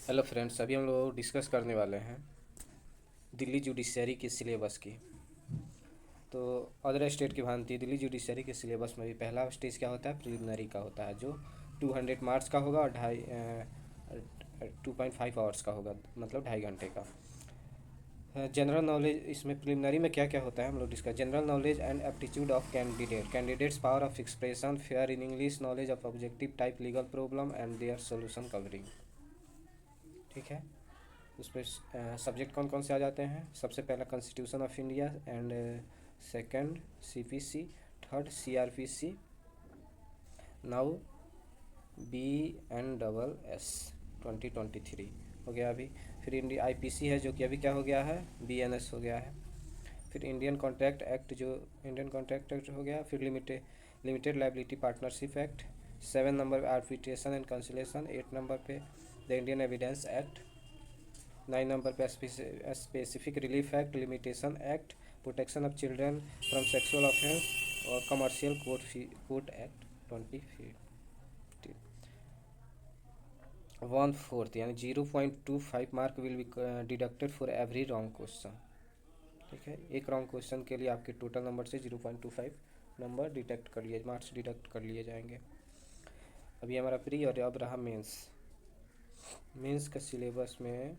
Hello friends, अभी हम लोग डिस्कस करने वाले हैं दिल्ली जुडिशरी के सिलेबस की। तो अदर स्टेट की भांति दिल्ली जुडिशरी के सिलेबस में भी पहला स्टेज क्या होता है, प्रिलिमिनरी का होता है, जो 200 मार्क्स का होगा और 2.5 आवर्स का होगा, मतलब 2.5 घंटे का। जनरल नॉलेज, इसमें प्रिलिमिनरी में क्या क्या होता है हम लोग discuss. General knowledge and aptitude of candidates, power of expression, fair in English, knowledge of objective type legal problem and their solution covering. ठीक है, उस पर सब्जेक्ट कौन कौन से आ जाते हैं। सबसे पहला constitution of India and second CPC, third CrPC, now BNSS 2023 हो गया अभी। फिर इंडिया आईपीसी है जो कि अभी क्या हो गया है, BNS हो गया है। फिर इंडियन कॉन्ट्रैक्ट एक्ट, जो इंडियन कॉन्ट्रैक्ट एक्ट हो गया। फिर लिमिटेड लाइबिलिटी पार्टनरशिप एक्ट। 7 नंबर आर्बिट्रेशन एंड कंसिलेशन। 8 नंबर पे द इंडियन एविडेंस एक्ट। 9 नंबर पे specific relief act, limitation act, protection of children from sexual offence और कमर्शियल कोर्ट एक्ट 2015। 1/4 यानी 0.25 mark will be deducted for every wrong question. ठीक है, एक रॉन्ग क्वेश्चन के लिए आपके टोटल नंबर से 0.25 नंबर डिडक्ट कर लिए, मार्क्स डिडक्ट कर लिए जाएंगे। अभी हमारा प्री और अब रहा मेंस। मेंस का सिलेबस में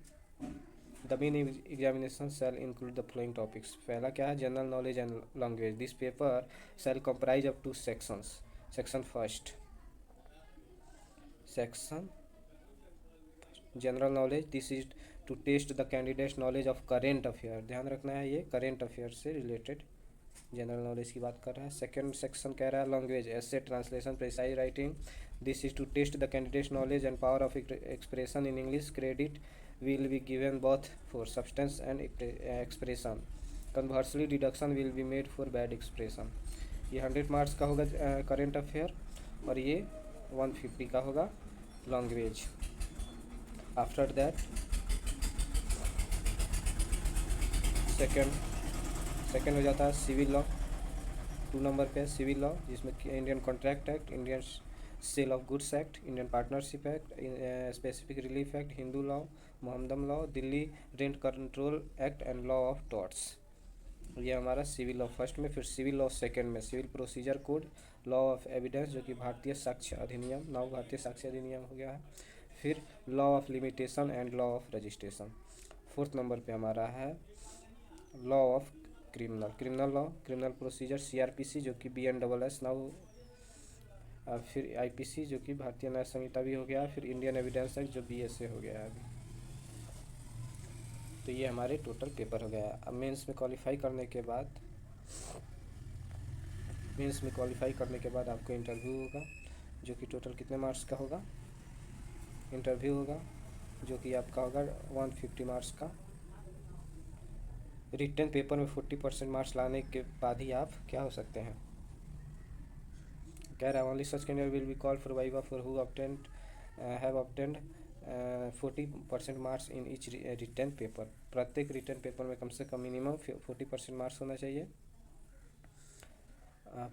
the main examination shall include the following topics. पहला क्या है, general knowledge and language. This paper shall comprise of 2 sections. Section first, section general knowledge, this is to test the candidates knowledge of current affair. ध्यान रखना है, ये current affair से related general knowledge की बात कर रहा है। सेकंड सेक्शन कह रहा है language, essay, translation, precise writing. This is to test the candidates knowledge and power of expression in English. Credit will be given both for substance and expression. Conversely, deduction will be made for bad expression. ये 100 marks का होगा current affair और ये 150 का होगा language. After that second हो जाता है सिविल लॉ। 2 नंबर पे सिविल लॉ, जिसमें Indian contract act, Indian sale of goods act, Indian partnership act, specific relief act, Hindu law, Mohammedan law, Delhi rent control act and law of torts. ये हमारा civil law first में। फिर civil law second में civil procedure code, law of evidence जो कि भारतीय साक्ष्य अधिनियम, नव भारतीय साक्ष्य अधिनियम हो गया है। फिर law of limitation and law of registration. 4th number पे हमारा है law of criminal law, criminal procedure, CrPC जो कि BNSS नाउ। फिर आईपीसी जो कि भारतीय न्याय संहिता भी हो गया। फिर इंडियन एविडेंस एक्ट जो BSA हो गया है अभी। तो ये हमारे टोटल पेपर हो गया। अब मेंस में क्वालिफाई करने के बाद आपको इंटरव्यू होगा, जो कि टोटल कितने मार्क्स का होगा। इंटरव्यू होगा जो कि आपका होगा 150 मार्क्स का। रिटन पेपर में 40% मार्क्स लाने के बाद ही आप क्या हो सकते हैं। कह रहा है only such candidate will be call for viva for who have obtained 40% marks in each written paper. प्रत्येक रिटन पेपर में कम से कम मिनिमम 40% मार्क्स होना चाहिए।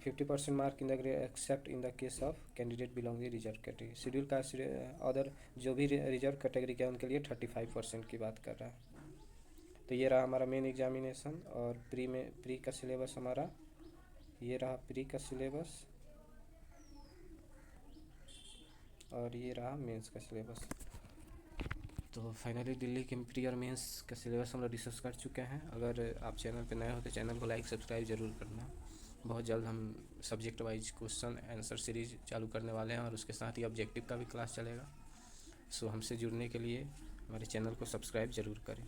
50% mark in the accept in the case of candidate belonging reserve category. Schedule caste other जो भी reserve category के हैं उनके लिए 35% की बात कर रहा है। तो ये रहा हमारा मेन एग्जामिनेशन। और प्री का सिलेबस हमारा ये रहा, प्री का सिलेबस, और ये रहा मेंस का सिलेबस। तो फाइनली दिल्ली के प्री और मेंस का सिलेबस हम लोग डिस्कस कर चुके हैं। अगर आप चैनल पे नए हो तो चैनल को लाइक सब्सक्राइब जरूर करना। बहुत जल्द हम subject wise question answer series चालू करने वाले हैं और उसके साथ ही ऑब्जेक्टिव का भी क्लास चलेगा। सो हमसे जुड़ने के लिए हमारे चैनल को सब्सक्राइब ज़रूर करें।